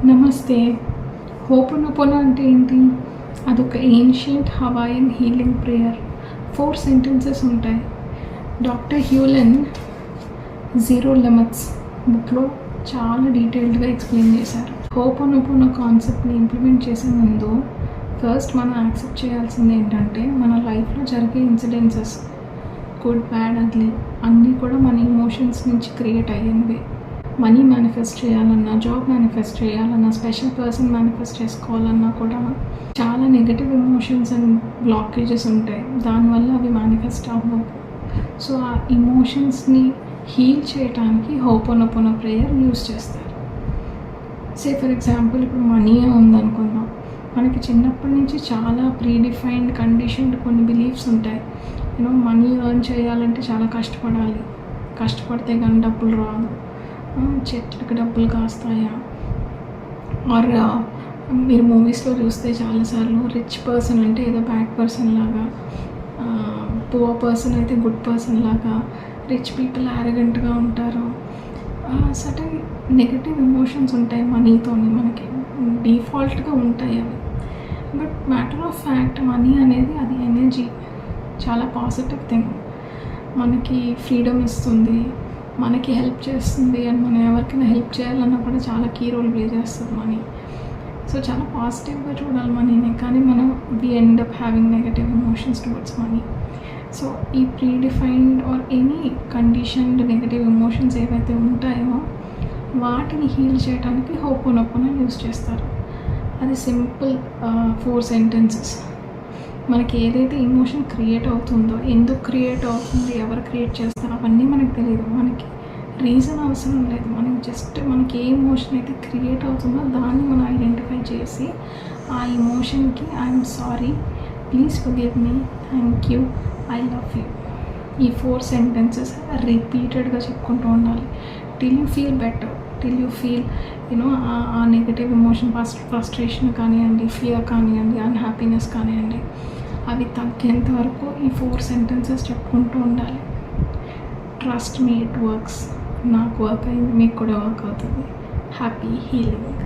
నమస్తే. హోపోనోపోనో అంటే ఏంటి? అదొక ancient Hawaiian healing prayer. 4 sentences ఉంటాయి. డాక్టర్ హ్యూలెన్ జీరో లిమిట్స్ బుక్లో చాలా డీటెయిల్డ్గా ఎక్స్ప్లెయిన్ చేశారు. హోపోనోపోనో కాన్సెప్ట్ని ఇంప్లిమెంట్ చేసే ముందు ఫస్ట్ మనం యాక్సెప్ట్ చేయాల్సింది ఏంటంటే మన లైఫ్లో జరిగే ఇన్సిడెన్సెస్, గుడ్ బ్యాడ్ అగ్లీ అన్నీ కూడా మన ఎమోషన్స్ నుంచి క్రియేట్ అయ్యేవి. మనీ మేనిఫెస్ట్ చేయాలన్నా, జాబ్ మేనిఫెస్ట్ చేయాలన్నా, స్పెషల్ పర్సన్ మేనిఫెస్ట్ చేసుకోవాలన్నా కూడా చాలా నెగటివ్ ఎమోషన్స్ అండ్ బ్లాకేజెస్ ఉంటాయి. దానివల్ల అవి మేనిఫెస్ట్ అవ్వవు. సో ఆ ఎమోషన్స్ని హీల్ చేయడానికి హోపోనోపోనో ప్రేయర్ యూస్ చేస్తారు. ఫర్ ఎగ్జాంపుల్ ఇప్పుడు మనీ ఉందనుకుందాం. మనకి చిన్నప్పటి నుంచి చాలా ప్రీడిఫైన్డ్ కండిషన్డ్ కొన్ని బిలీఫ్స్ ఉంటాయి. మనీ ఎర్న్ చేయాలంటే చాలా కష్టపడాలి, కష్టపడితే కానీ డబ్బులు రాదు, చెట్లకి డబ్బులు కాస్తాయా, ఆర్ మీరు మూవీస్లో చూస్తే చాలాసార్లు రిచ్ పర్సన్ అంటే ఏదో బ్యాడ్ పర్సన్ లాగా, పువర్ పర్సన్ అయితే గుడ్ పర్సన్ లాగా, రిచ్ పీపుల్ యారగెంట్గా ఉంటారు. సర్టన్ నెగటివ్ ఎమోషన్స్ ఉంటాయి మనీతోని, మనకి డిఫాల్ట్గా ఉంటాయి అవి. But matter of fact money అనేది అది ఎనర్జీ, చాలా పాజిటివ్ థింగ్. మనకి ఫ్రీడమ్ ఇస్తుంది, మనకి హెల్ప్ చేస్తుంది, అండ్ మనం ఎవరికైనా హెల్ప్ చేయాలన్నా కూడా చాలా కీ రోల్ ప్లే చేస్తుంది మనీ. సో చాలా పాజిటివ్గా చూడాలి మనీని. కానీ మనం we end up having negative emotions towards money. So ఈ predefined or any conditioned negative emotions ఏవైతే ఉంటాయో వాటిని హీల్ చేయడానికి హోపోనోపోనో యూస్ చేస్తారు. అది సింపుల్ 4 సెంటెన్సెస్. మనకి ఏదైతే ఎమోషన్ క్రియేట్ అవుతుందో, ఎందుకు క్రియేట్ అవుతుంది, ఎవరు క్రియేట్ చేస్తారో అవన్నీ మనకు తెలియదు. మనకి రీజన్ అవసరం లేదు. మనకి ఏ ఎమోషన్ అయితే క్రియేట్ అవుతుందో దాన్ని మనం ఐడెంటిఫై చేసి ఆ ఎమోషన్కి I'm sorry, please forgive me, thank you, I love you, ఈ 4 సెంటెన్సెస్ రిపీటెడ్గా చెప్పుకుంటూ ఉండాలి. Till you feel better, till you feel ఆ నెగటివ్ ఎమోషన్, ఫ్రస్ట్రేషన్ కానివ్వండి, ఫియర్ కానివ్వండి, అన్హ్యాపీనెస్ కానివ్వండి, అవి తగ్గేంత వరకు ఈ 4 సెంటెన్సెస్ చెప్పుకుంటూ ఉండాలి. Trust me, it works. నాకు వర్క్ అయింది, మీకు కూడా వర్క్ అవుతుంది. Happy healing.